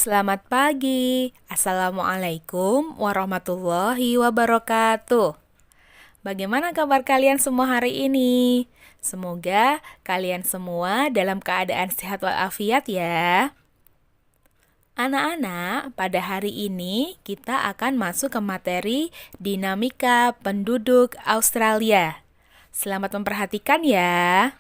Selamat pagi. Assalamualaikum warahmatullahi wabarakatuh. Bagaimana kabar kalian semua hari ini? Semoga kalian semua dalam keadaan sehat walafiat ya. Anak-anak, pada hari ini kita akan masuk ke materi dinamika penduduk Australia. Selamat memperhatikan ya.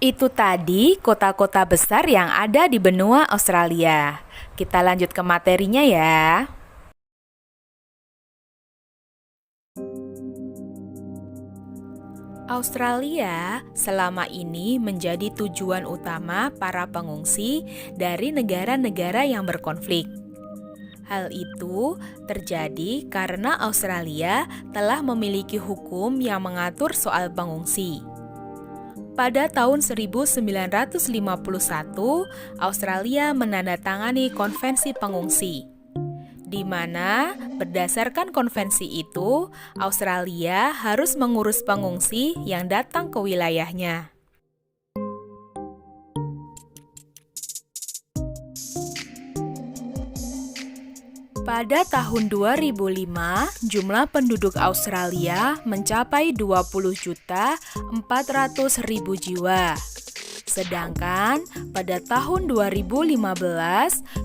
Itu tadi kota-kota besar yang ada di benua Australia. Kita lanjut ke materinya ya. Australia selama ini menjadi tujuan utama para pengungsi dari negara-negara yang berkonflik. Hal itu terjadi karena Australia telah memiliki hukum yang mengatur soal pengungsi. Pada tahun 1951, Australia menandatangani Konvensi Pengungsi, di mana berdasarkan konvensi itu, Australia harus mengurus pengungsi yang datang ke wilayahnya. Pada tahun 2005, jumlah penduduk Australia mencapai 20.400.000 jiwa. Sedangkan pada tahun 2015,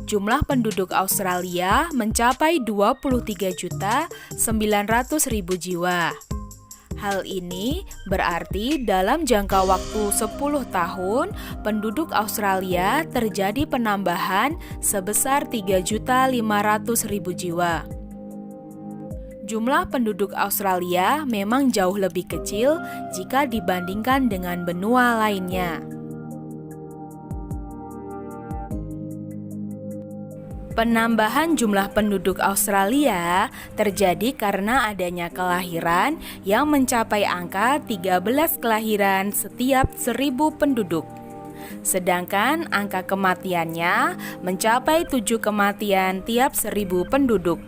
jumlah penduduk Australia mencapai 23.900.000 jiwa. Hal ini berarti dalam jangka waktu 10 tahun, penduduk Australia terjadi penambahan sebesar 3.500.000 jiwa. Jumlah penduduk Australia memang jauh lebih kecil jika dibandingkan dengan benua lainnya. Penambahan jumlah penduduk Australia terjadi karena adanya kelahiran yang mencapai angka 13 kelahiran setiap 1.000 penduduk. Sedangkan angka kematiannya mencapai 7 kematian tiap 1.000 penduduk.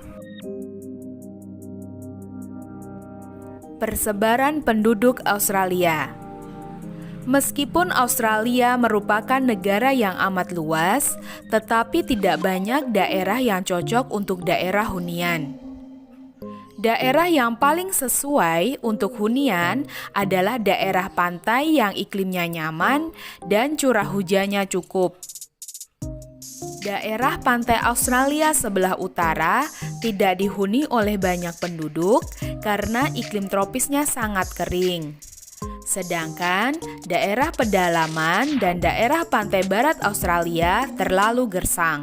Persebaran penduduk Australia. Meskipun Australia merupakan negara yang amat luas, tetapi tidak banyak daerah yang cocok untuk daerah hunian. Daerah yang paling sesuai untuk hunian adalah daerah pantai yang iklimnya nyaman dan curah hujannya cukup. Daerah pantai Australia sebelah utara tidak dihuni oleh banyak penduduk karena iklim tropisnya sangat kering. Sedangkan daerah pedalaman dan daerah pantai barat Australia terlalu gersang.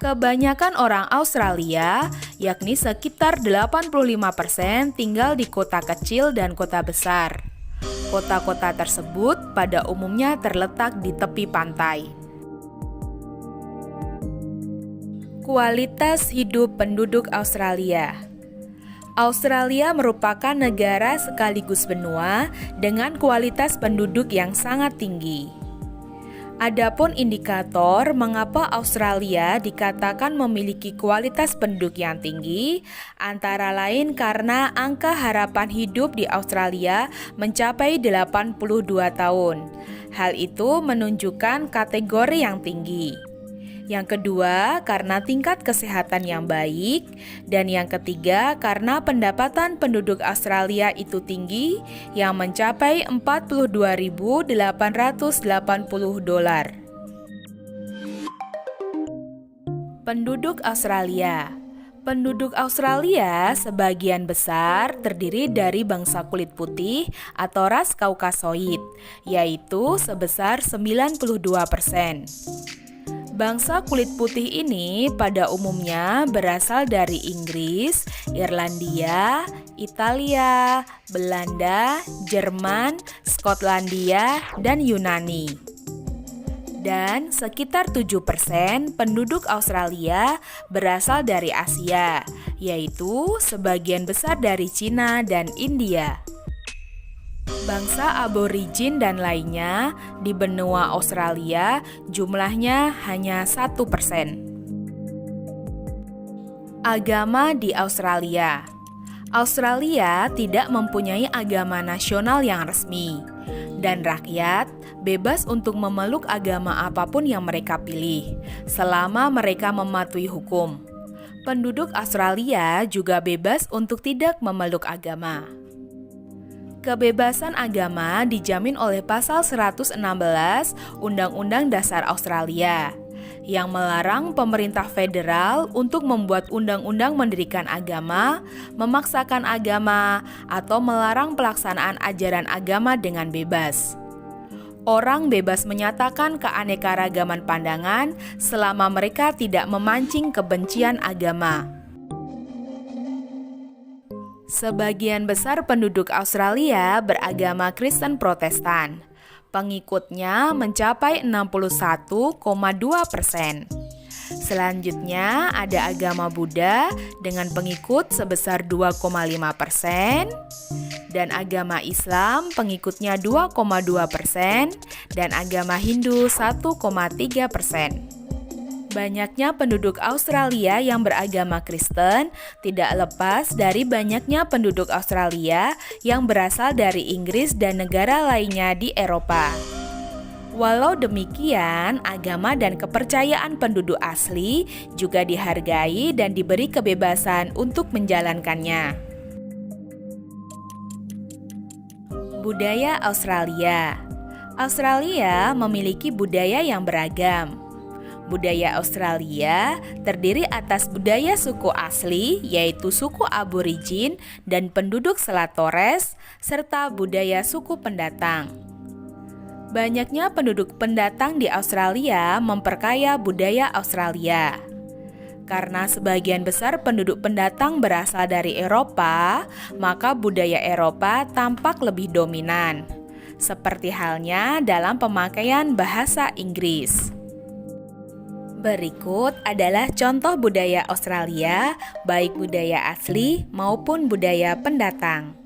Kebanyakan orang Australia, yakni sekitar 85%, tinggal di kota kecil dan kota besar. Kota-kota tersebut pada umumnya terletak di tepi pantai. Kualitas hidup penduduk Australia. Australia merupakan negara sekaligus benua dengan kualitas penduduk yang sangat tinggi. Adapun indikator mengapa Australia dikatakan memiliki kualitas penduduk yang tinggi, antara lain karena angka harapan hidup di Australia mencapai 82 tahun. Hal itu menunjukkan kategori yang tinggi. Yang kedua, karena tingkat kesehatan yang baik. Dan yang ketiga, karena pendapatan penduduk Australia itu tinggi, yang mencapai $42.880. Penduduk Australia. Penduduk Australia sebagian besar terdiri dari bangsa kulit putih atau ras Kaukasoid, yaitu sebesar 92%. Bangsa kulit putih ini pada umumnya berasal dari Inggris, Irlandia, Italia, Belanda, Jerman, Skotlandia, dan Yunani. Dan sekitar 7% penduduk Australia berasal dari Asia, yaitu sebagian besar dari Cina dan India. Bangsa aborigin dan lainnya di benua Australia jumlahnya hanya 1%. Agama di Australia. Australia tidak mempunyai agama nasional yang resmi, dan rakyat bebas untuk memeluk agama apapun yang mereka pilih, selama mereka mematuhi hukum. Penduduk Australia juga bebas untuk tidak memeluk agama. Kebebasan agama dijamin oleh Pasal 116 Undang-Undang Dasar Australia, yang melarang pemerintah federal untuk membuat undang-undang mendirikan agama, memaksakan agama, atau melarang pelaksanaan ajaran agama dengan bebas. Orang bebas menyatakan keanekaragaman pandangan selama mereka tidak memancing kebencian agama. Sebagian besar penduduk Australia beragama Kristen Protestan. Pengikutnya mencapai 61,2%. Selanjutnya ada agama Buddha dengan pengikut sebesar 2,5%, dan agama Islam pengikutnya 2,2%, dan agama Hindu 1,3%. Banyaknya penduduk Australia yang beragama Kristen tidak lepas dari banyaknya penduduk Australia yang berasal dari Inggris dan negara lainnya di Eropa. Walau demikian, agama dan kepercayaan penduduk asli juga dihargai dan diberi kebebasan untuk menjalankannya. Budaya Australia. Australia memiliki budaya yang beragam. Budaya Australia terdiri atas budaya suku asli, yaitu suku aborigin dan penduduk Selat Torres, serta budaya suku pendatang. Banyaknya penduduk pendatang di Australia memperkaya budaya Australia. Karena sebagian besar penduduk pendatang berasal dari Eropa, maka budaya Eropa tampak lebih dominan, seperti halnya dalam pemakaian bahasa Inggris. Berikut adalah contoh budaya Australia, baik budaya asli maupun budaya pendatang.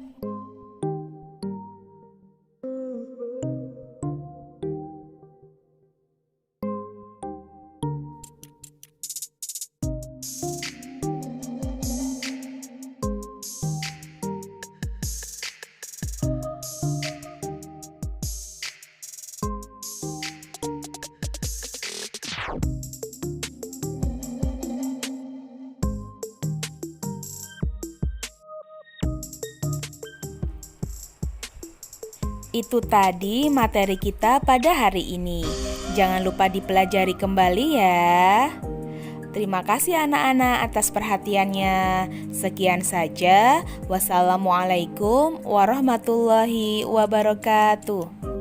Itu tadi materi kita pada hari ini. Jangan lupa dipelajari kembali ya. Terima kasih anak-anak atas perhatiannya. Sekian saja. Wassalamualaikum warahmatullahi wabarakatuh.